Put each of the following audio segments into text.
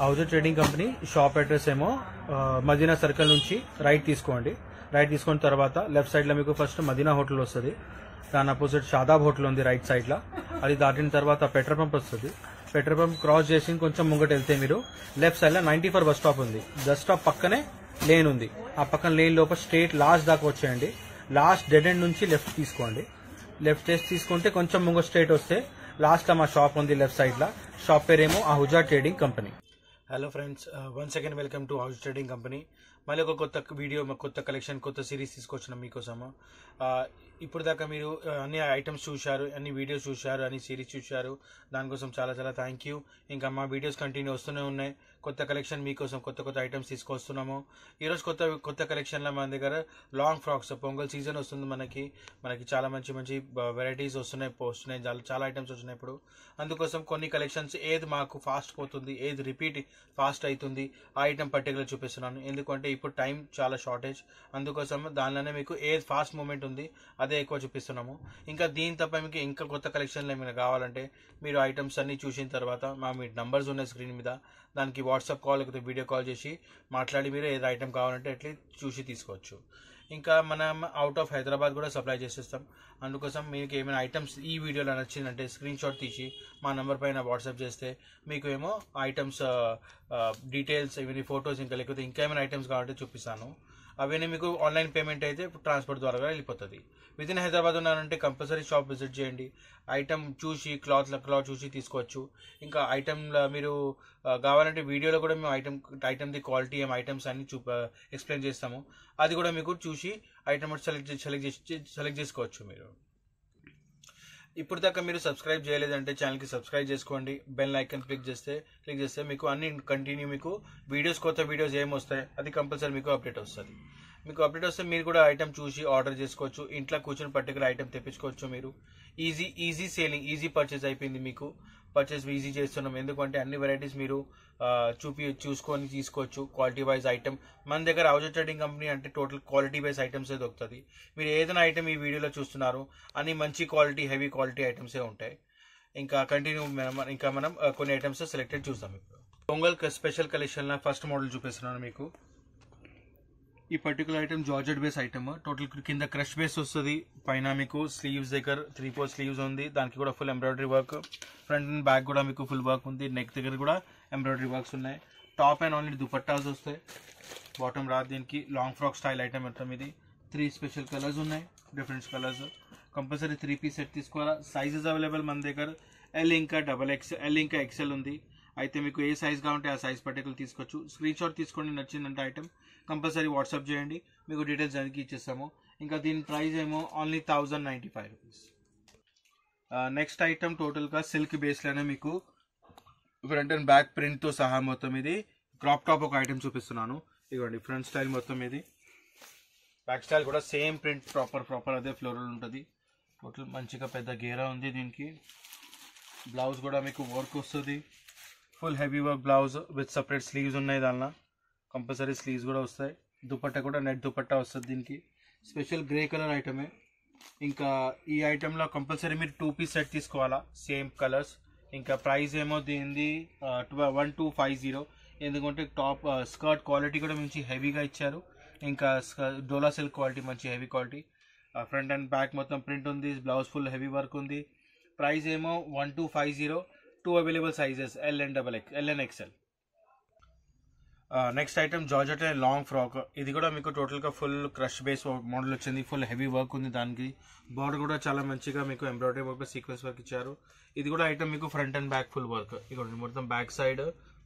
హౌజర్ trading company shop address ఏమో Madina circle నుంచి right తీసుకోండి. రైట్ తీసుకున్న తర్వాత లెఫ్ట్ సైడ్ లో మీకు ఫస్ట్ మదీనా హోటల్ వస్తుంది. దాని అపోజిట్ షాదాబ్ హోటల్ ఉంది రైట్ సైడ్ లో. అది దాటిన తర్వాత పెట్రోల్ పంప్ వస్తుంది. పెట్రోల్ పంప్ క్రాస్ చేసి కొంచెం ముంగట వెళ్తే మీరు లెఫ్ట్ సైడ్ లో 94 బస్ స్టాప్ ఉంది. బస్ స్టాప్ పక్కనే లేన్ ఉంది. ఆ పక్కన లేన్ లోపల స్ట్రేట్ లాస్ట్ దాకా వచ్చేయండి. లాస్ట్ డెడ్ ఎండ్ నుంచి లెఫ్ట్ తీసుకోండి. లెఫ్ట్ తీసుకుంటే కొంచెం ముంగ స్ట్రేట్ వస్తే లాస్ట్ లో మా షాప్ ఉంది లెఫ్ట్ సైడ్ లో. షాప్ పేరేమో Ahuja trading company. Hello friends, once again welcome to house trading company. మళ్ళీ ఒక కొత్త వీడియో, కొత్త కలెక్షన్, కొత్త సిరీస్ తీసుకొచ్చినాం మీకోసము. ఇప్పుడు దాకా మీరు అన్ని ఐటమ్స్ చూశారు, అన్ని వీడియోస్ చూశారు, అన్ని సిరీస్ చూశారు. దానికోసం చాలా చాలా థ్యాంక్ యూ. ఇంకా మా వీడియోస్ కంటిన్యూ వస్తూనే ఉన్నాయి. కొత్త కలెక్షన్ మీకోసం కొత్త కొత్త ఐటమ్స్ తీసుకొస్తున్నాము. ఈరోజు కొత్త కలెక్షన్లో మన దగ్గర లాంగ్ ఫ్రాక్స్, పొంగల్ సీజన్ వస్తుంది. మనకి చాలా మంచి మంచి వెరైటీస్ వస్తున్నాయి. చాలా ఐటమ్స్ వస్తున్నాయి ఇప్పుడు. అందుకోసం కొన్ని కలెక్షన్స్ ఏది మాకు ఫాస్ట్ పోతుంది, ఏది రిపీట్ ఫాస్ట్ అవుతుంది, ఆ ఐటమ్ పర్టికులర్ చూపిస్తున్నాను. ఎందుకంటే ఇప్పుడు టైం చాలా షార్టేజ్. అందుకోసం దానిలోనే మీకు ఏది ఫాస్ట్ మూమెంట్ ఉంది అదే ఎక్కువ చూపిస్తున్నాము. ఇంకా దీని తప్ప మీకు ఇంకా కొత్త కలెక్షన్లు ఏమైనా కావాలంటే మీరు ఐటమ్స్ అన్ని చూసిన తర్వాత మీ నంబర్స్ ఉన్నాయి స్క్రీన్ మీద, దానికి వాట్సాప్ కాల్ లేకపోతే వీడియో కాల్ చేసి మాట్లాడి మీరు ఏది ఐటమ్ కావాలంటే అట్లా చూసి తీసుకోవచ్చు. ఇంకా మనం అవుట్ ఆఫ్ హైదరాబాద్ కూడా సప్లై చేసేస్తాం. అందుకోసం మీకు ఏమైనా ఐటమ్స్ ఈ వీడియోలో నచ్చిందంటే స్క్రీన్ షాట్ తీసి మా నెంబర్ పైన వాట్సాప్ చేస్తే మీకు ఏమో ఐటమ్స్ డీటెయిల్స్, ఇవన్నీ ఫొటోస్, ఇంకా లేకపోతే ఇంకా ఏమైనా ఐటమ్స్ కావాలంటే చూపిస్తాను. అవన్నీ మీకు ఆన్లైన్ పేమెంట్ అయితే ట్రాన్స్పోర్ట్ ద్వారా వెళ్ళిపోతుంది. విత్ ఇన్ హైదరాబాద్ ఉన్నారంటే కంపల్సరీ షాప్ విజిట్ చేయండి. ఐటమ్ చూసి క్లాత్ చూసి తీసుకోవచ్చు. ఇంకా ఐటమ్లో మీరు కావాలంటే వీడియోలో కూడా మేము ఐటమ్ది క్వాలిటీ ఐటమ్స్ అన్ని ఎక్స్ప్లెయిన్ చేస్తాము. అది కూడా మీకు చూసి ఐటమ్ సెలెక్ట్ చేసుకోవచ్చు. మీరు ఇప్పుడు దాకా మీరు సబ్స్క్రైబ్ చేయలేదంటే ఛానల్కి సబ్స్క్రైబ్ చేసుకోండి. బెల్ ఐకాన్ క్లిక్ చేస్తే మీకు అన్ని కంటిన్యూ మీకు కొత్త వీడియోస్ ఏమొస్తాయి అది కంపల్సరీ మీకు అప్డేట్ వస్తుంది. మీకు అప్డేట్ వస్తే మీరు కూడా ఐటమ్ చూసి ఆర్డర్ చేసుకోవచ్చు. ఇంట్లో కూర్చొని పర్టికులర్ ఐటమ్ తెప్పించుకోవచ్చు. మీరు ఈజీ సేలింగ్, ఈజీ పర్చేస్ అయిపోయింది. మీకు పర్చేస్ ఈజీ చేస్తున్నాం. ఎందుకంటే అన్ని వెరైటీస్ మీరు చూసుకొని తీసుకోవచ్చు. క్వాలిటీ వైజ్ ఐటమ్ మన దగ్గర హౌజర్ ట్రేడింగ్ కంపెనీ అంటే టోటల్ క్వాలిటీ వైజ్ ఐటమ్సే దొరుకుతుంది. మీరు ఏదైనా ఐటమ్ ఈ వీడియోలో చూస్తున్నారు అన్ని మంచి క్వాలిటీ, హెవీ క్వాలిటీ ఐటమ్సే ఉంటాయి. ఇంకా కంటిన్యూ ఇంకా మనం కొన్ని ఐటమ్స్ సెలెక్టెడ్ చూస్తాం. ఇప్పుడు పొంగల్ స్పెషల్ కలెక్షన్లో ఫస్ట్ మోడల్ చూపిస్తున్నాను మీకు. ఈ particular item georgette base item. Total కింద క్రష్ బేస్ వస్తుంది. పైన మీకు స్లీవ్స్ దగ్గర 3/4 స్లీవ్స్ ఉంది. దానికి కూడా full embroidery work. Front and back కూడా మీకు ఫుల్ వర్క్ ఉంది. నెక్ దగ్గర కూడా ఎంబ్రాయిడరీ వర్క్స్ ఉన్నాయి. టాప్ అండ్ ఓన్లీ దుపట్టాస్ వస్తాయి. బాటమ్ రాదు. దీనికి లాంగ్ ఫ్రాక్ స్టైల్ ఐటమ్ మొత్తం ఇది. 3 స్పెషల్ కలర్స్ ఉన్నాయి, different colours. Compulsory 3 piece set తీసుకోవాలా. సైజెస్ అవైలబుల్ మన దగ్గర ఎల్ ఇంకా ఎల్ ఇంకా ఎక్సెల్ ఉంది. అయితే మీకు ఏ సైజ్ కావాలంటే ఆ సైజ్ పర్టికులర్ తీసుకోవచ్చు. స్క్రీన్ షాట్ తీసుకోండి. నచ్చిందంటే ఐటమ్ కంపల్సరీ వాట్సాప్ చేయండి. మీకు డీటెయిల్స్ దానికి ఇచ్చేస్తాము. ఇంకా దీని ప్రైస్ ఏమో ఓన్లీ 1095 రూపీస్. నెక్స్ట్ ఐటమ్ టోటల్గా సిల్క్ బేస్లోనే మీకు ఫ్రంట్ అండ్ బ్యాక్ ప్రింట్తో సహా మొత్తం ఇది క్రాప్ టాప్ ఒక ఐటమ్ చూపిస్తున్నాను. ఇదిగోండి ఫ్రంట్ స్టైల్ మొత్తం ఇది. బ్యాక్ స్టైల్ కూడా సేమ్ ప్రింట్ ప్రాపర్ అదే ఫ్లోరల్ ఉంటుంది. టోటల్ మంచిగా పెద్ద గేరా ఉంది. దీనికి బ్లౌజ్ కూడా మీకు వర్క్ వస్తుంది. Full heavy work blouse with separate sleeves ఉన్నాయి. దానిలో కంపల్సరీ స్లీవ్స్ కూడా వస్తాయి. దుపట్టా కూడా నెట్ దుపట్టా వస్తుంది. దీనికి స్పెషల్ గ్రే కలర్ ఐటమే. ఇంకా ఈ ఐటెంలో కంపల్సరీ మీరు 2 పీస్ సెట్ తీసుకోవాలా, సేమ్ కలర్స్. ఇంకా ప్రైస్ ఏమో దీనిది 1250. ఎందుకంటే టాప్ స్కర్ట్ క్వాలిటీ కూడా మంచి హెవీగా ఇచ్చారు. ఇంకా డోలా సిల్క్ క్వాలిటీ మంచి heavy quality. Front and back మొత్తం ప్రింట్ ఉంది. బ్లౌజ్ ఫుల్ హెవీ వర్క్ ఉంది. ప్రైస్ ఏమో 1250. 2 available sizes L and XL. Next item georgette long frock. ఇది కూడా మీకు టోటల్గా ఫుల్ క్రష్ బేస్ మోడల్ వచ్చింది. ఫుల్ హెవీ వర్క్ ఉంది. దానికి బార్డర్ కూడా చాలా మంచిగా మీకు ఎంబ్రాయిడరీ వర్క్, సీక్వెన్స్ వర్క్ ఇచ్చారు. ఇది కూడా ఐటమ్ మీకు front and back full work. ఇక్కడ మొత్తం back side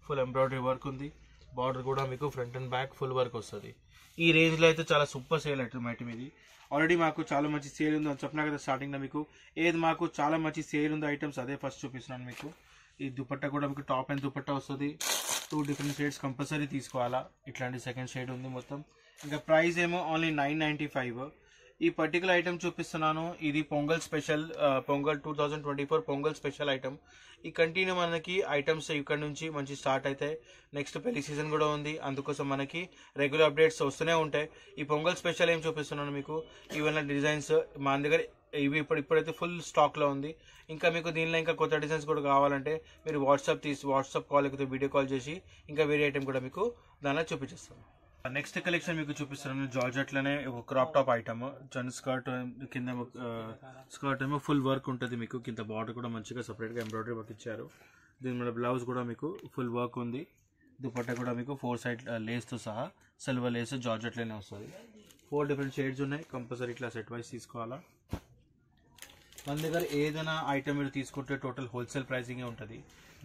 full embroidery work ఉంది. బార్డర్ కూడా మీకు front and back full work వస్తుంది. ఈ రేంజ్లో అయితే చాలా సూపర్ సేల్ ఐటమ్ ఇది. ఆల్రెడీ మాకు చాలా మంచి సేల్ ఉంది అని చెప్పినా కదా స్టార్టింగ్లో. మీకు ఏది మాకు చాలా మంచి సేల్ ఉంది ఐటమ్స్ అదే ఫస్ట్ చూపిస్తున్నాను మీకు. ఈ దుపట్టా కూడా మీకు టాప్ అండ్ దుపట్టా వస్తుంది. 2 డిఫరెంట్ షేడ్స్ కంపల్సరీ తీసుకోవాలా. ఇట్లాంటి సెకండ్ షేడ్ ఉంది మొత్తం. ఇంకా ప్రైస్ ఏమో ఓన్లీ 995. ఈ పర్టికులర్ ఐటమ్ చూపిస్తున్నాను. ఇది pongal special, pongal 2024 pongal special item. ఈ కంటిన్యూ మనకి ఐటమ్స్ ఇక్కడ నుంచి మంచి స్టార్ట్ అవుతాయి. నెక్స్ట్ పెళ్లి సీజన్ కూడా ఉంది. అందుకోసం మనకి రెగ్యులర్ అప్డేట్స్ వస్తూనే ఉంటాయి. ఈ పొంగల్ స్పెషల్ ఏం చూపిస్తున్నాను మీకు. ఇవన్నీ డిజైన్స్ మన దగ్గర ఇవి ఇప్పుడైతే ఫుల్ స్టాక్లో ఉంది. ఇంకా మీకు దీనిలో ఇంకా కొత్త డిజైన్స్ కూడా కావాలంటే మీరు వాట్సాప్ కాల్ లేకపోతే వీడియో కాల్ చేసి ఇంకా వేరే ఐటమ్ కూడా మీకు దానిలో చూపించేస్తాను. నెక్స్ట్ కలెక్షన్ మీకు చూపిస్తున్నాను. జార్జెట్లోనే ఒక క్రాప్ టాప్ ఐటమ్. స్కర్ట్ కింద స్కర్ట్ ఏమో ఫుల్ వర్క్ ఉంటుంది. మీకు కింద బార్డర్ కూడా మంచిగా సపరేట్గా ఎంబ్రాయిడరీ వర్క్ ఇచ్చారు. దీని మీద బ్లౌజ్ కూడా మీకు ఫుల్ వర్క్ ఉంది. దుపట్టా కూడా మీకు 4 సైడ్ లేస్తో సహా సిల్వర్ లేస్ జార్జెట్లోనే వస్తుంది. 4 డిఫరెంట్ షేడ్స్ ఉన్నాయి. కంపల్సరీ ఇట్లా సెట్ వైజ్ తీసుకోవాలా. మన దగ్గర ఏదైనా ఐటమ్ మీరు తీసుకుంటే టోటల్ హోల్సేల్ ప్రైసింగే ఉంటుంది.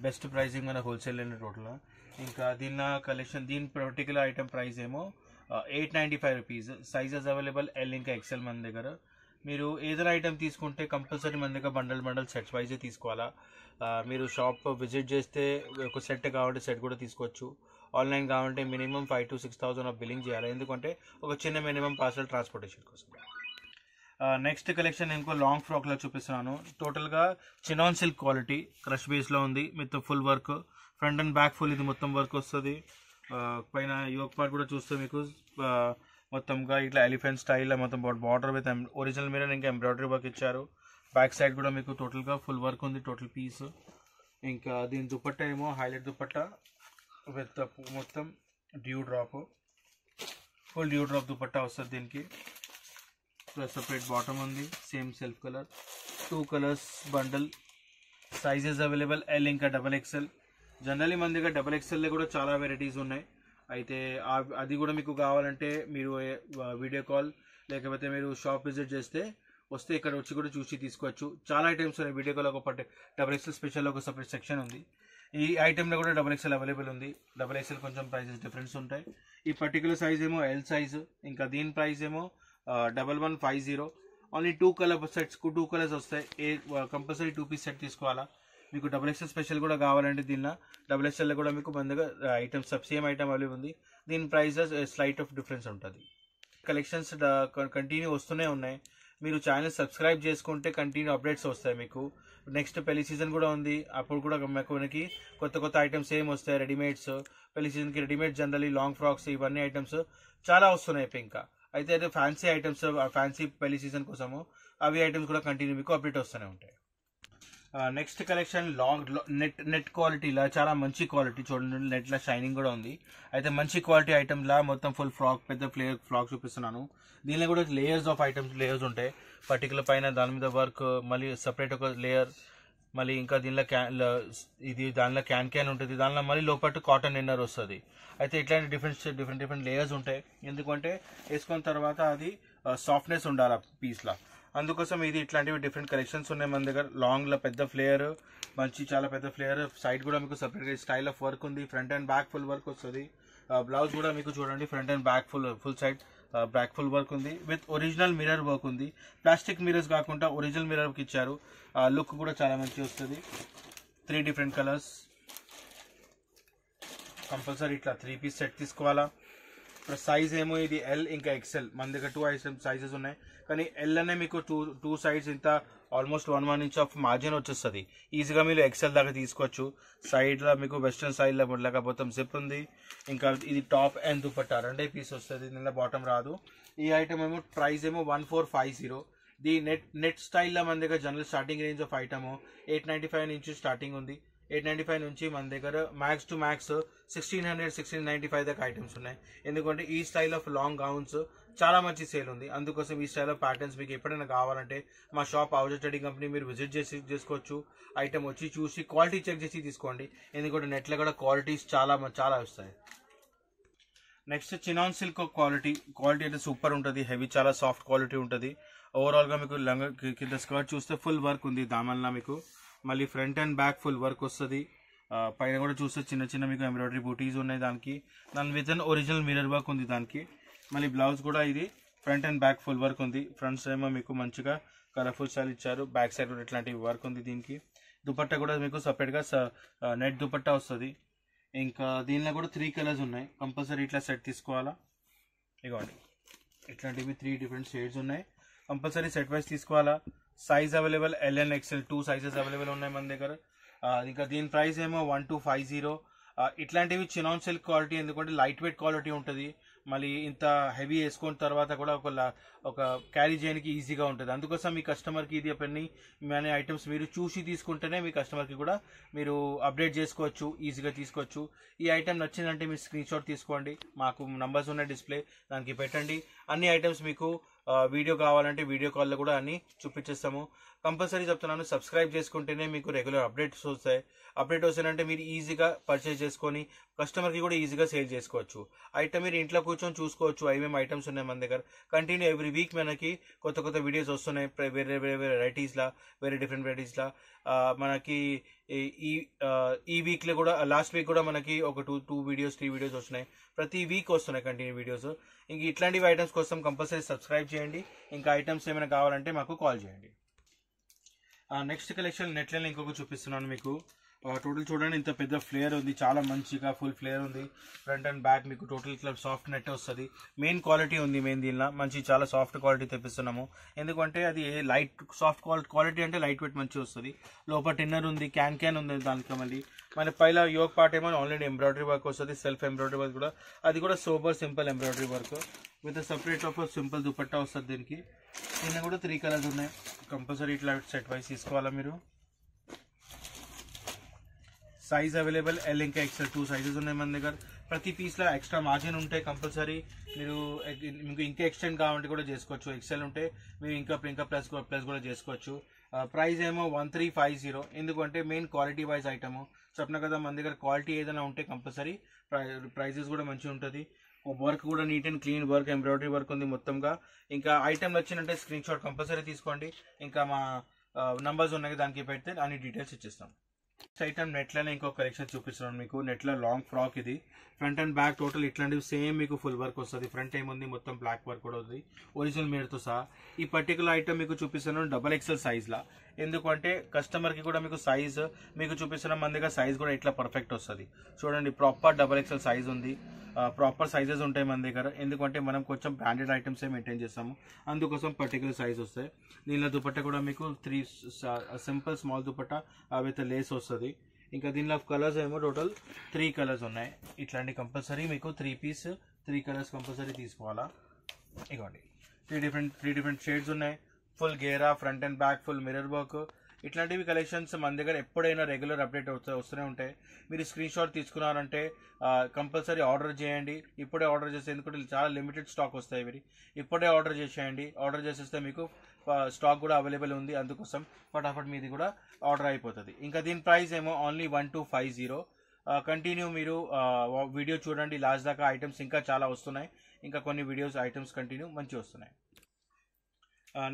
బెస్ట్ ప్రైసింగ్ మన హోల్సేల్ అనే టోటల్. ఇంకా దీని పర్టికులర్ ఐటమ్ ప్రైస్ ఏమో 895 రూపీస్. సైజెస్ అవైలబుల్ ఎల్ ఇంకా ఎక్సెల్ మన దగ్గర. మీరు ఏదైనా ఐటమ్ తీసుకుంటే కంపల్సరీ మన దగ్గర బండల్ సెట్స్ వైజే తీసుకోవాలా. మీరు షాప్ విజిట్ చేస్తే ఒక సెట్ కావాలంటే సెట్ కూడా తీసుకోవచ్చు. ఆన్లైన్ కావాలంటే మినిమం 5,000 to 6,000 బిల్లింగ్ చేయాలి. ఎందుకంటే ఒక చిన్న మినిమం పార్సల్ ట్రాన్స్పోర్టేషన్ కోసం. నెక్స్ట్ కలెక్షన్ ఇంకో లాంగ్ ఫ్రాక్లో చూపిస్తున్నాను. టోటల్గా చినాన్ సిల్క్ క్వాలిటీ క్రష్ బేస్లో ఉంది. With full work front and back full ఇది మొత్తం వర్క్ వస్తుంది. పైన యోక్ పార్ట్ కూడా చూస్తే మీకు మొత్తంగా ఇట్లా ఎలిఫెంట్ స్టైల్లో మొత్తం బార్డర్ విత్ ఒరిజినల్ మిర్రర్ ఇంకా ఎంబ్రాయిడరీ వర్క్ ఇచ్చారు. బ్యాక్ సైడ్ కూడా మీకు టోటల్గా ఫుల్ వర్క్ ఉంది టోటల్ పీస్. ఇంకా దీని దుపట్టా ఏమో హైలైట్ దుపట్టా విత్ మొత్తం ఫుల్ డ్యూ డ్రాప్ దుపట్టా వస్తుంది. దీనికి సెపరేట్ బాటమ్ ఉంది. Same self colour 2 colours bundle. Sizes available L ఇంకా XXL. జనరల్లీ మన దగ్గర XXL కూడా చాలా వెరైటీస్ ఉన్నాయి. అయితే అది కూడా మీకు కావాలంటే మీరు వీడియో కాల్ లేకపోతే మీరు షాప్ విజిట్ వస్తే ఇక్కడ వచ్చి కూడా చూసి తీసుకోవచ్చు. చాలా ఐటమ్స్ ఉన్నాయి. వీడియో కాల్ ఒక XXL స్పెషల్ ఒక సపరేట్ సెక్షన్ ఉంది. ఈ ఐటెంలో కూడా XXL అవైలబుల్ ఉంది. XXL కొంచెం ప్రైజెస్ డిఫరెన్స్ ఉంటాయి. ఈ పర్టికులర్ సైజ్ ఏమో ఎల్ సైజు. ఇంకా దీని ప్రైస్ ఏమో 1150. ఓన్లీ 2 కలర్ సెట్స్ 2 కలర్స్ వస్తాయి. కంపల్సరీ 2 పీస్ సెట్ తీసుకోవాలా. మీకు XXL స్పెషల్ కూడా కావాలంటే దీనిలో XXL కూడా మీకు మన దగ్గర ఐటమ్స్ సేమ్ ఐటమ్ అవైలబుల్ ఉంది. దీని ప్రైజెస్ స్లైట్ ఆఫ్ డిఫరెన్స్ ఉంటుంది. కలెక్షన్స్ కంటిన్యూ వస్తూనే ఉన్నాయి. మీరు ఛానల్ సబ్స్క్రైబ్ చేసుకుంటే కంటిన్యూ అప్డేట్స్ వస్తాయి మీకు. నెక్స్ట్ పెళ్లి సీజన్ కూడా ఉంది. అప్పుడు కూడా మనకి కొత్త ఐటమ్స్ ఏం వస్తాయి. రెడీమేడ్స్ పెళ్లి సీజన్కి రెడీమేడ్ జనరల్లీ లాంగ్ ఫ్రాక్స్ ఇవన్నీ ఐటమ్స్ చాలా వస్తున్నాయి. ఇంకా అయితే ఫ్యాన్సీ ఐటమ్స్ ఫ్యాన్సీ పెళ్లి సీజన్ కోసము అవి ఐటమ్స్ కూడా కంటిన్యూ మీకు అప్డేట్ వస్తూనే ఉంటాయి. నెక్స్ట్ కలెక్షన్ నెట్ క్వాలిటీలా చాలా మంచి క్వాలిటీ చూడండి. నెట్లో షైనింగ్ కూడా ఉంది. అయితే మంచి క్వాలిటీ ఐటమ్లా మొత్తం ఫుల్ ఫ్రాక్ పెద్ద ఫ్రాక్ చూపిస్తున్నాను. దీనిలో కూడా లేయర్స్ ఆఫ్ లేయర్స్ ఉంటాయి. పర్టికులర్ పైన దాని మీద వర్క్ మళ్ళీ సపరేట్ ఒక లేయర్ మళ్ళీ ఇంకా దీనిలో దానిలో క్యాన్ ఉంటుంది. దానిలో మళ్ళీ లోపల కాటన్ ఇన్నర్ వస్తుంది. అయితే ఇట్లాంటి డిఫరెంట్ లేయర్స్ ఉంటాయి. ఎందుకంటే వేసుకున్న తర్వాత అది సాఫ్ట్నెస్ ఉండాలి పీస్లా. అందుకోసం ఇది ఇట్లాంటివి డిఫరెంట్ కలెక్షన్స్ ఉన్నాయి మన దగ్గర. లాంగ్లో పెద్ద ఫ్లేయర్ చాలా పెద్ద ఫ్లేయర్. సైడ్ కూడా మీకు సపరేట్గా స్టైల్ ఆఫ్ వర్క్ ఉంది. Front and back full work వస్తుంది. బ్లౌజ్ కూడా మీకు చూడండి front and back full side back full work ఉంది. విత్ ఒరిజినల్ మిర్రర్ వర్క్ ఉంది. ప్లాస్టిక్ మిర్రర్స్ కాకుండా ఒరిజినల్ మిర్రర్ వర్క్ ఇచ్చారు. లుక్ కూడా చాలా మంచిగా వస్తుంది. 3 డిఫరెంట్ కలర్స్. కంపల్సరీ ఇట్లా 3 పీస్ సెట్ తీసుకోవాలా. ఇప్పుడు సైజ్ ఏమో ఇది ఎల్ ఇంకా XL. మన దగ్గర 2 సైజెస్ ఉన్నాయి. కానీ ఎల్ అనే మీకు టూ సైడ్స్ ఇంత ఆల్మోస్ట్ 1 ఇంచ్ ఆఫ్ మార్జిన్ వచ్చేస్తుంది. ఈజీగా మీరు XL దాకా తీసుకోవచ్చు. సైడ్లో మీకు వెస్ట్రన్ స్టైల్లో లేకపోతే జిప్ ఉంది. ఇంకా ఇది టాప్ అండ్ దుపట్టా 2 పీస్ వస్తుంది. దీనిలో బాటమ్ రాదు. ఈ ఐటమ్ ఏమో ప్రైస్ ఏమో 1450. ది నెట్ స్టైల్లో మన దగ్గర general starting range of item 895 నుంచి స్టార్టింగ్ ఉంది. 895 నుంచి మన దగ్గర మ్యాక్స్ టు మ్యాక్స్ 1695 దాకా ఐటమ్స్ ఉన్నాయి. ఎందుకంటే ఈ స్టైల్ ఆఫ్ లాంగ్ గౌన్స్ చాలా మంచి సేల్ ఉంది. అందుకోసం ఈ స్టైల్ ఆఫ్ ప్యాటర్న్స్ మీకు ఎప్పుడైనా కావాలంటే మా షాప్ అవుజర్ ట్రేడింగ్ కంపెనీ మీరు విజిట్ చేసుకోవచ్చు. ఐటమ్ వచ్చి చూసి క్వాలిటీ చెక్ చేసి తీసుకోండి. ఎందుకంటే నెట్లో కూడా క్వాలిటీస్ చాలా వస్తాయి. నెక్స్ట్ చినాన్ సిల్క్ క్వాలిటీ అయితే సూపర్ ఉంటుంది. హెవీ చాలా సాఫ్ట్ క్వాలిటీ ఉంటుంది. ఓవరాల్గా మీకు కింద స్కర్ట్ చూస్తే ఫుల్ వర్క్ ఉంది. దామల్లా మీకు మళ్ళీ front and back full work వస్తుంది. పైన కూడా చూస్తే చిన్న మీకు ఎంబ్రాయిడరీ బూటీస్ ఉన్నాయి. దాని with an original mirror work ఉంది. దానికి మళ్ళీ బ్లౌజ్ కూడా ఇది front and back full work ఉంది. ఫ్రంట్స్ ఏమో మీకు మంచిగా కలర్ఫుల్ స్టైల్ ఇచ్చారు. బ్యాక్ సైడ్ కూడా ఇట్లాంటి వర్క్ ఉంది. దీనికి దుపట్టా కూడా మీకు సపరేట్గా నెట్ దుపట్టా వస్తుంది. ఇంకా దీనిలో కూడా 3 కలర్స్ ఉన్నాయి. కంపల్సరీ ఇట్లా సెట్ తీసుకోవాలా. ఇవ్వండి ఇట్లాంటివి 3 డిఫరెంట్ షేడ్స్ ఉన్నాయి. కంపల్సరీ సెట్ వైజ్ తీసుకోవాలా. Size available L and XL 2 sizes available ఉన్నాయి మన దగ్గర. ఇంకా దీని ప్రైస్ ఏమో 1250. ఇట్లాంటివి చినాన్ సిల్క్ క్వాలిటీ ఎందుకంటే లైట్ వెయిట్ క్వాలిటీ ఉంటుంది. మళ్ళీ ఇంత హెవీ వేసుకున్న తర్వాత కూడా ఒక క్యారీ చేయడానికి ఈజీగా ఉంటుంది. అందుకోసం మీ కస్టమర్కి ఇది పని మన ఐటమ్స్ మీరు చూసి తీసుకుంటేనే మీ కస్టమర్కి కూడా మీరు అప్డేట్ చేసుకోవచ్చు, ఈజీగా తీసుకోవచ్చు. ఈ ఐటమ్ నచ్చిందంటే మీరు స్క్రీన్ షాట్ తీసుకోండి, మాకు నంబర్స్ ఉన్న డిస్ప్లే దానికి పెట్టండి. అన్ని ఐటమ్స్ మీకు వీడియో కావాలంటే వీడియో కాల్లో కూడా అన్ని చూపించేస్తాము. కంపల్సరీ చెప్తున్నాను, సబ్స్క్రైబ్ చేసుకుంటేనే మీకు రెగ్యులర్ అప్డేట్స్ వస్తాయి. అప్డేట్ వస్తాయంటే మీరు ఈజీగా పర్చేజ్ చేసుకొని కస్టమర్కి కూడా ఈజీగా సేల్ చేసుకోవచ్చు. ఐటమ్ మీరు ఇంట్లో కూర్చొని చూసుకోవచ్చు, ఏమేమి ఐటమ్స్ ఉన్నాయి మన దగ్గర. కంటిన్యూ ఎవ్రీ వీక్ మనకి కొత్త కొత్త వీడియోస్ వస్తున్నాయి, వేరే వేరే వెరైటీస్లా, వేరే డిఫరెంట్ వెరైటీస్లా. మనకి ఈ వీక్లో కూడా లాస్ట్ వీక్ కూడా మనకి ఒక 2 వీడియోస్ 3 వీడియోస్ వస్తున్నాయి. ప్రతి వీక్ వస్తున్నాయి కంటిన్యూ వీడియోస్. ఇంక ఇట్లాంటివి ఐటమ్స్ కోసం కంపల్సరీ సబ్స్క్రైబ్ చేయండి. ఇంకా ఐటమ్స్ ఏమైనా కావాలంటే మాకు కాల్ చేయండి. నెక్స్ట్ కలెక్షన్ నెట్లైన్ ఇంకొక చూపిస్తున్నాను మీకు. టోటల్ చూడండి, ఇంత పెద్ద ఫ్లేయర్ ఉంది, చాలా మంచిగా ఫుల్ ఫ్లేయర్ ఉంది. ఫ్రంట్ అండ్ బ్యాక్ మీకు టోటల్ ఇట్లా సాఫ్ట్ నెట్ వస్తుంది. మెయిన్ క్వాలిటీ ఉంది, మెయిన్ దీనిలో మంచి చాలా సాఫ్ట్ క్వాలిటీ తెప్పిస్తున్నాము. ఎందుకంటే అది లైట్ సాఫ్ట్ క్వాలిటీ అంటే లైట్ వెయిట్ మంచిగా వస్తుంది. లోపల టిన్నర్ ఉంది, క్యాన్ ఉంది దానికి. మళ్ళీ పైన యోగ్ పార్ట్ ఏమో ఆల్రెడీ ఎంబ్రాయిడరీ వర్క్ వస్తుంది, సెల్ఫ్ ఎంబ్రాయిడరీ వర్క్ కూడా. అది కూడా super simple embroidery work with separate of simple dupatta వస్తుంది దీనికి. దీనిలో కూడా 3 కలర్స్ ఉన్నాయి. కంపల్సరీ ఇట్లా సెట్ వైజ్ తీసుకోవాలా మీరు. సైజ్ అవైలబుల్ ఎల్ ఇంకా ఎక్సెల్ 2 సైజెస్ ఉన్నాయి మన దగ్గర. ప్రతి పీస్లో ఎక్స్ట్రా మార్జిన్ ఉంటే కంపల్సరీ మీరు మీకు ఇంకా ఎక్స్టెండ్ కావాలంటే కూడా చేసుకోవచ్చు. ఎక్సెల్ ఉంటే మీరు ఇంకా ప్లస్ కూడా చేసుకోవచ్చు. ప్రైస్ ఏమో 1350. ఎందుకంటే మెయిన్ క్వాలిటీ వైజ్ ఐటమ్ చెప్పిన కదా, మన దగ్గర క్వాలిటీ ఏదైనా ఉంటే కంపల్సరీ ప్రైజెస్ కూడా మంచిగా ఉంటుంది. వర్క్ కూడా neat and clean work, embroidery work ఉంది మొత్తంగా. ఇంకా ఐటమ్ వచ్చిందంటే స్క్రీన్ షాట్ కంపల్సరీ తీసుకోండి. ఇంకా మా నంబర్స్ ఉన్నాయి, దానికి పెడితే అన్ని డీటెయిల్స్ ఇచ్చేస్తాం. నెక్స్ట్ ఐటమ్ నెట్లోనే ఇంకో కలెక్షన్ చూపిస్తున్నాను మీకు. నెట్లో లాంగ్ ఫ్రాక్ ఇది. ఫ్రంట్ అండ్ బ్యాక్ టోటల్ ఇట్లాంటివి సేమ్ మీకు ఫుల్ వర్క్ వస్తుంది. ఫ్రంట్ ఏముంది మొత్తం బ్లాక్ వర్క్ కూడా ఉంది, ఒరిజినల్ మీరుతో సహా. ఈ పర్టికులర్ ఐటమ్ మీకు చూపిస్తున్నాను XXL సైజ్లా. ఎందుకంటే కస్టమర్కి కూడా మీకు సైజ్ మీకు చూపిస్తున్నాం, మన దగ్గర సైజ్ కూడా ఇట్లా పర్ఫెక్ట్ వస్తుంది. చూడండి, ప్రాపర్ XXL సైజ్ ఉంది, ప్రాపర్ సైజెస్ ఉంటాయి మన దగ్గర. ఎందుకంటే మనం కొంచెం బ్రాండెడ్ ఐటమ్సే మెయింటైన్ చేస్తాము, అందుకోసం పర్టికులర్ సైజ్ వస్తాయి. దీనిలో దుపట్టా కూడా మీకు 3 simple small dupatta with lace వస్తుంది. ఇంకా దీనిలో కలర్స్ ఏమో టోటల్ 3 కలర్స్ ఉన్నాయి. ఇట్లాంటి కంపల్సరీ మీకు 3 కలర్స్ కంపల్సరీ తీసుకోవాలా. ఇవ్వండి, 3 డిఫరెంట్ షేడ్స్ ఉన్నాయి. ఫుల్ గేరా, front and back full mirror work. ఇట్లాంటివి కలెక్షన్స్ మన దగ్గర ఎప్పుడైనా రెగ్యులర్ అప్డేట్ వస్తూనే ఉంటాయి. మీరు స్క్రీన్ షాట్ తీసుకున్నారంటే కంపల్సరీ ఆర్డర్ చేయండి. ఇప్పుడే ఆర్డర్ చేస్తే, ఎందుకంటే చాలా లిమిటెడ్ స్టాక్ వస్తాయి ఇవి. ఇప్పుడే ఆర్డర్ చేసేయండి. ఆర్డర్ చేసేస్తే మీకు స్టాక్ కూడా అవైలబుల్ ఉంది, అందుకోసం ఫటాఫట్ మీది కూడా ఆర్డర్ అయిపోతుంది. ఇంకా దీని ప్రైస్ ఏమో ఓన్లీ 1250. కంటిన్యూ మీరు వీడియో చూడండి లాస్ట్ దాకా. ఐటమ్స్ ఇంకా చాలా వస్తున్నాయి, ఇంకా కొన్ని వీడియోస్ ఐటమ్స్ కంటిన్యూ మంచిగా వస్తున్నాయి.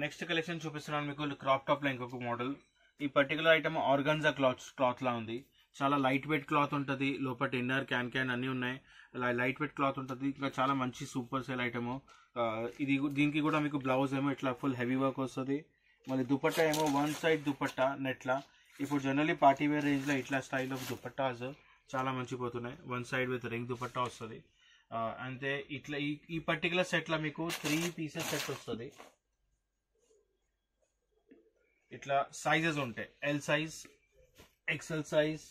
నెక్స్ట్ కలెక్షన్ చూపిస్తున్నాను మీకు. క్రాప్ టాప్లో ఇంకొక మోడల్. ఈ పర్టికులర్ ఐటమ్ ఆర్గాన్జా క్లాత్ లా ఉంది. చాలా లైట్ వెయిట్ క్లాత్ ఉంటుంది. లోపల ఇన్నర్ క్యాన్ అన్నీ ఉన్నాయి. లైట్ వెయిట్ క్లాత్ ఉంటుంది. ఇంకా చాలా మంచి సూపర్ సేల్ ఐటమ్ దీనికి కూడా మీకు బ్లౌజ్ ఏమో ఇట్లా ఫుల్ హెవీ వర్క్ వస్తుంది. మళ్ళీ దుపట్టా ఏమో 1 సైడ్ దుపట్టా నెట్లా. ఇప్పుడు జనరల్లీ పార్టీ వేర్ రేంజ్లో ఇట్లా స్టైల్ ఆఫ్ దుపట్టాస్ చాలా మంచిపోతున్నాయి. 1 సైడ్ విత్ రింగ్ దుపట్టా వస్తుంది. అంతే ఇట్లా ఈ పర్టికులర్ సెట్లో మీకు 3 పీసెస్ సెట్ వస్తుంది. ఇట్లా సైజెస్ ఉంటాయి, ఎల్ సైజ్, XL సైజ్,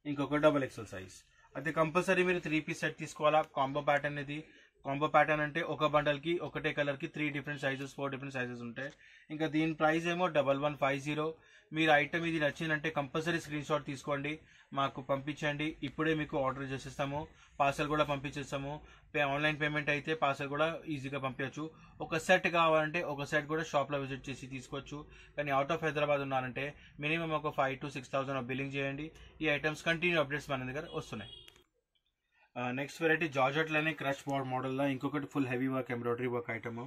ఇంకొక XXL సైజ్. అయితే కంపల్సరీ మీరు 3 పీస్ సెట్ తీసుకోవాలా. కాంబో ప్యాటర్న్ ఇది. కాంబో ప్యాటర్న్ అంటే ఒక బండల్కి ఒకటే కలర్కి 3 డిఫరెంట్ సైజెస్ 4 డిఫరెంట్ సైజెస్ ఉంటాయి. ఇంకా దీని ప్రైస్ ఏమో 1150. మీరు ఐటమ్ ఇది నచ్చిందంటే కంపల్సరీ స్క్రీన్ షాట్ తీసుకోండి, మాకు పంపించండి. ఇప్పుడే మీకు ఆర్డర్ చేసేస్తాము, పార్సల్ కూడా పంపించేస్తాము. ఆన్లైన్ పేమెంట్ అయితే పార్సల్ కూడా ఈజీగా పంపించచ్చు. ఒక సెట్ కావాలంటే ఒక సెట్ కూడా షాప్లో విజిట్ చేసి తీసుకోవచ్చు. కానీ అవుట్ ఆఫ్ హైదరాబాద్ ఉన్నారంటే మినిమం ఒక 5,000 to 6,000 బిల్లింగ్ చేయండి. ఈ ఐటమ్స్ కంటిన్యూ అప్డేట్స్ మన దగ్గర వస్తున్నాయి. నెక్స్ట్ వెరైటీ జార్జెట్లోనే క్రష్ బోర్డ్ మోడల్లో ఇంకొకటి full heavy work embroidery work item.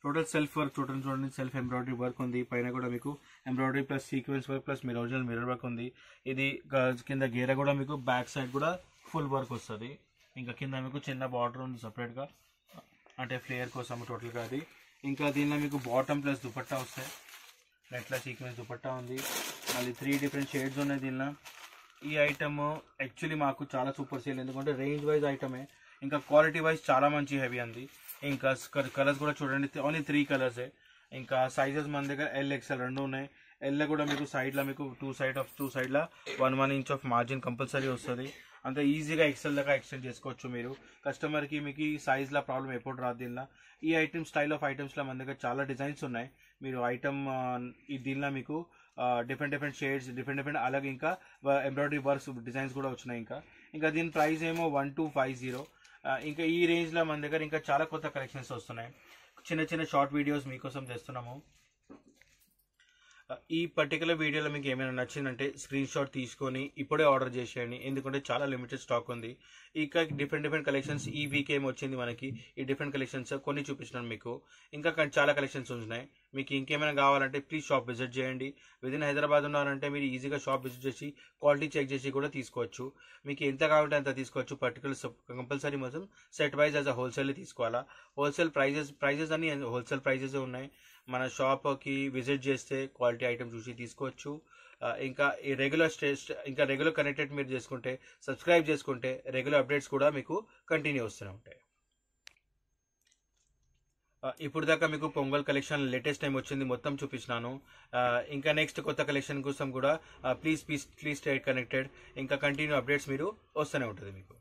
Total self work చూడండి, సెల్ఫ్ ఎంబ్రాయిడరీ వర్క్ ఉంది. పైన కూడా మీకు embroidery plus sequence work plus మీరు ఒరిజినల్ మిర్రర్ వర్క్ ఉంది. ఇది కింద గేర కూడా మీకు బ్యాక్ సైడ్ కూడా ఫుల్ వర్క్ వస్తుంది. ఇంకా కింద మీకు చిన్న బార్డర్ ఉంది సపరేట్గా, అంటే ఫ్లేయర్ కోసం టోటల్గా అది. ఇంకా దీనిలో మీకు బాటమ్ ప్లస్ దుపట్టా వస్తాయి. నెట్లా సీక్వెన్స్ దుపట్టా ఉంది. మళ్ళీ 3 డిఫరెంట్ షేడ్స్ ఉన్నాయి దీనిలో. ఈ ఐటమ్ యాక్చువల్లీ మాకు చాలా సూపర్ సేల్, ఎందుకంటే రేంజ్ వైజ్ ఐటమే, ఇంకా క్వాలిటీ వైజ్ చాలా మంచి హెవీ ఉంది. ఇంకా కలర్స్ కూడా చూడండి, ఓన్లీ 3 కలర్సే. ఇంకా సైజెస్ మన దగ్గర ఎల్ XL 2 ఉన్నాయి. ఎల్ కూడా మీకు సైడ్లో మీకు 2 సైడ్లో 1 inch ఆఫ్ మార్జిన్ కంపల్సరీ వస్తుంది. అంత ఈజీగా ఎక్సెల్ దాకా ఎక్స్టెండ్ చేసుకోవచ్చు మీరు. కస్టమర్కి మీకు ఈ సైజ్లో ప్రాబ్లం ఎప్పుడు రాదు. దీనిలో ఈ ఐటమ్ స్టైల్ ఆఫ్ ఐటమ్స్లో మన దగ్గర చాలా డిజైన్స్ ఉన్నాయి. మీరు ఐటమ్ ఈ దీనిలో మీకు డిఫరెంట్ షేడ్స్ డిఫరెంట్ అలాగే ఇంకా ఎంబ్రాయిడరీ వర్క్స్ డిజైన్స్ కూడా వచ్చినాయి. ఇంకా దీని ప్రైస్ ఏమో 1250. ఇంకా ఈ రేంజ్లో మన దగ్గర ఇంకా చాలా కొత్త కలెక్షన్స్ వస్తున్నాయి. చిన్న షార్ట్ వీడియోస్ మీకోసం చేస్తున్నాము. ఈ పర్టికులర్ వీడియోలో మీకు ఏమైనా నచ్చిందంటే స్క్రీన్ షాట్ తీసుకొని ఇప్పుడే ఆర్డర్ చేసేయండి, ఎందుకంటే చాలా లిమిటెడ్ స్టాక్ ఉంది. ఇంకా డిఫరెంట్ కలెక్షన్స్ ఈ వీక్ ఏమి వచ్చింది మనకి, ఈ డిఫరెంట్ కలెక్షన్స్ కొన్ని చూపించినాను మీకు. ఇంకా చాలా కలెక్షన్స్ ఉన్నాయి. మీకు ఇంకేమైనా కావాలంటే ప్లీజ్ షాప్ విజిట్ చేయండి. విదిన్ హైదరాబాద్ ఉన్నారంటే మీరు ఈజీగా షాప్ విజిట్ చేసి క్వాలిటీ చెక్ చేసి కూడా తీసుకోవచ్చు. మీకు ఎంత కావాలంటే అంత తీసుకోవచ్చు. పర్టికులర్ కంపల్సరీ మొత్తం set wise as a wholesale తీసుకోవాలా. హోల్సేల్ ప్రైజెస్ అన్ని హోల్సేల్ ప్రైజెస్ ఉన్నాయి. మన షాప్కి విజిట్ చేస్తే క్వాలిటీ ఐటమ్ చూసి తీసుకోవచ్చు. ఇంకా ఈ రెగ్యులర్ కనెక్టెడ్ మీరు చేసుకుంటే, సబ్స్క్రైబ్ చేసుకుంటే రెగ్యులర్ అప్డేట్స్ కూడా మీకు కంటిన్యూ వస్తూనే ఉంటాయి. ఇప్పుడు దాకా మీకు పొంగల్ కలెక్షన్ లేటెస్ట్ టైం వచ్చింది మొత్తం చూపించినాను. ఇంకా నెక్స్ట్ కొత్త కలెక్షన్ కోసం కూడా ప్లీజ్ స్టే కనెక్టెడ్. ఇంకా కంటిన్యూ అప్డేట్స్ మీరు వస్తూనే ఉంటుంది మీకు.